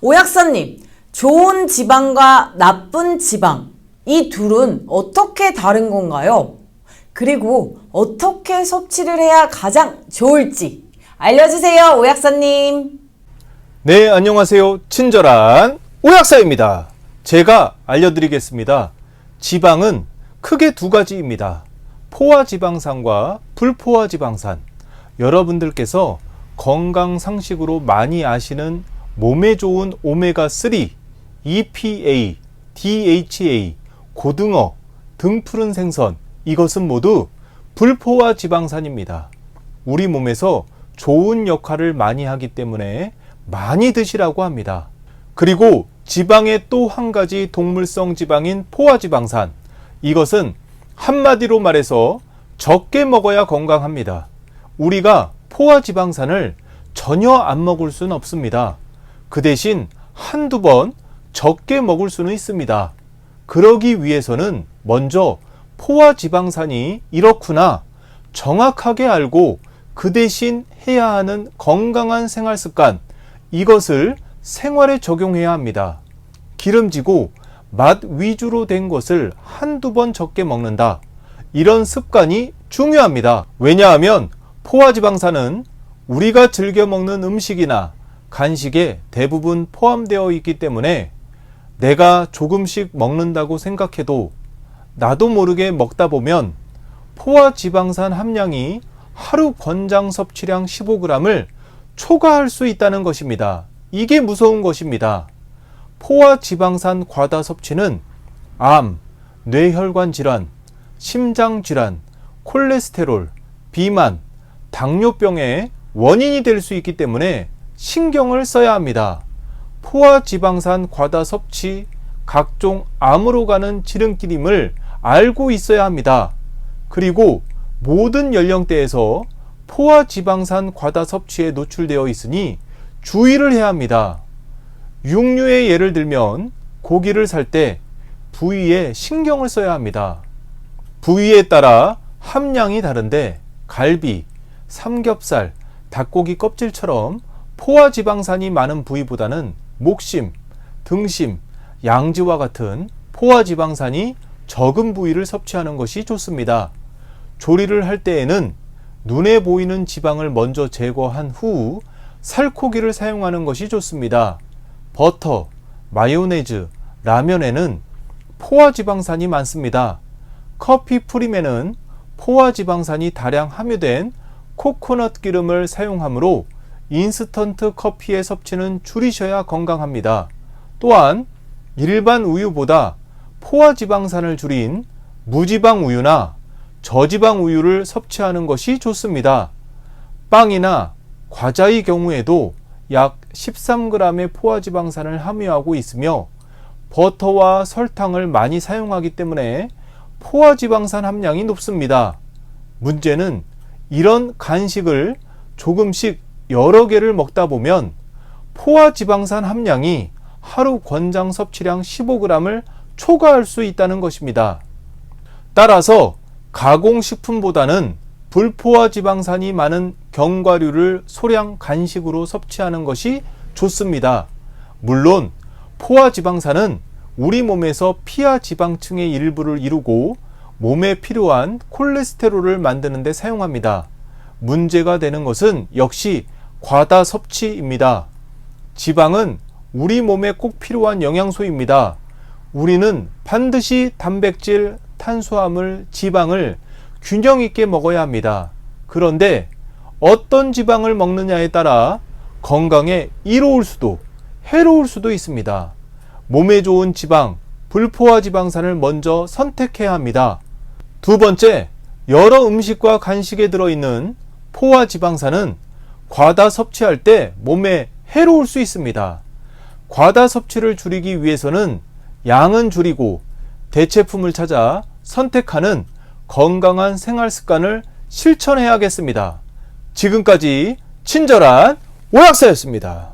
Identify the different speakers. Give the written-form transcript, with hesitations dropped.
Speaker 1: 오약사님, 좋은 지방과 나쁜 지방, 이 둘은 어떻게 다른 건가요? 그리고 어떻게 섭취를 해야 가장 좋을지 알려주세요, 오약사님.
Speaker 2: 네, 안녕하세요. 친절한 오약사입니다. 제가 알려드리겠습니다. 지방은 크게 두 가지입니다. 포화지방산과 불포화지방산. 여러분들께서 건강상식으로 많이 아시는 몸에 좋은 오메가3, EPA, DHA, 고등어, 등푸른 생선, 이것은 모두 불포화지방산입니다. 우리 몸에서 좋은 역할을 많이 하기 때문에 많이 드시라고 합니다. 그리고 지방의 또 한 가지 동물성 지방인 포화지방산, 이것은 한마디로 말해서 적게 먹어야 건강합니다. 우리가 포화지방산을 전혀 안 먹을 수는 없습니다. 그 대신 한두 번 적게 먹을 수는 있습니다. 그러기 위해서는 먼저 포화지방산이 이렇구나 정확하게 알고 그 대신 해야 하는 건강한 생활습관, 이것을 생활에 적용해야 합니다. 기름지고 맛 위주로 된 것을 한두 번 적게 먹는다. 이런 습관이 중요합니다. 왜냐하면 포화지방산은 우리가 즐겨 먹는 음식이나 간식에 대부분 포함되어 있기 때문에 내가 조금씩 먹는다고 생각해도 나도 모르게 먹다 보면 포화지방산 함량이 하루 권장 섭취량 15g을 초과할 수 있다는 것입니다. 이게 무서운 것입니다. 포화지방산 과다 섭취는 암, 뇌혈관 질환, 심장 질환, 콜레스테롤, 비만, 당뇨병의 원인이 될 수 있기 때문에 신경을 써야 합니다. 포화지방산 과다 섭취, 각종 암으로 가는 지름길임을 알고 있어야 합니다. 그리고 모든 연령대에서 포화지방산 과다 섭취에 노출되어 있으니 주의를 해야 합니다. 육류의 예를 들면 고기를 살 때 부위에 신경을 써야 합니다. 부위에 따라 함량이 다른데 갈비, 삼겹살, 닭고기 껍질처럼 포화지방산이 많은 부위보다는 목심, 등심, 양지와 같은 포화지방산이 적은 부위를 섭취하는 것이 좋습니다. 조리를 할 때에는 눈에 보이는 지방을 먼저 제거한 후 살코기를 사용하는 것이 좋습니다. 버터, 마요네즈, 라면에는 포화지방산이 많습니다. 커피 프림에는 포화지방산이 다량 함유된 코코넛 기름을 사용하므로 인스턴트 커피의 섭취는 줄이셔야 건강합니다. 또한 일반 우유보다 포화지방산을 줄인 무지방 우유나 저지방 우유를 섭취하는 것이 좋습니다. 빵이나 과자의 경우에도 약 13g의 포화지방산을 함유하고 있으며 버터와 설탕을 많이 사용하기 때문에 포화지방산 함량이 높습니다. 문제는 이런 간식을 조금씩 여러 개를 먹다 보면 포화지방산 함량이 하루 권장 섭취량 15g을 초과할 수 있다는 것입니다. 따라서 가공식품보다는 불포화지방산이 많은 견과류를 소량 간식으로 섭취하는 것이 좋습니다. 물론 포화지방산은 우리 몸에서 피하 지방층의 일부를 이루고 몸에 필요한 콜레스테롤을 만드는 데 사용합니다. 문제가 되는 것은 역시 과다 섭취입니다. 지방은 우리 몸에 꼭 필요한 영양소입니다. 우리는 반드시 단백질, 탄수화물, 지방을 균형 있게 먹어야 합니다. 그런데 어떤 지방을 먹느냐에 따라 건강에 이로울 수도 해로울 수도 있습니다. 몸에 좋은 지방, 불포화지방산을 먼저 선택해야 합니다. 두 번째, 여러 음식과 간식에 들어있는 포화지방산은 과다 섭취할 때 몸에 해로울 수 있습니다. 과다 섭취를 줄이기 위해서는 양은 줄이고 대체품을 찾아 선택하는 건강한 생활 습관을 실천해야겠습니다. 지금까지 친절한 오약사였습니다.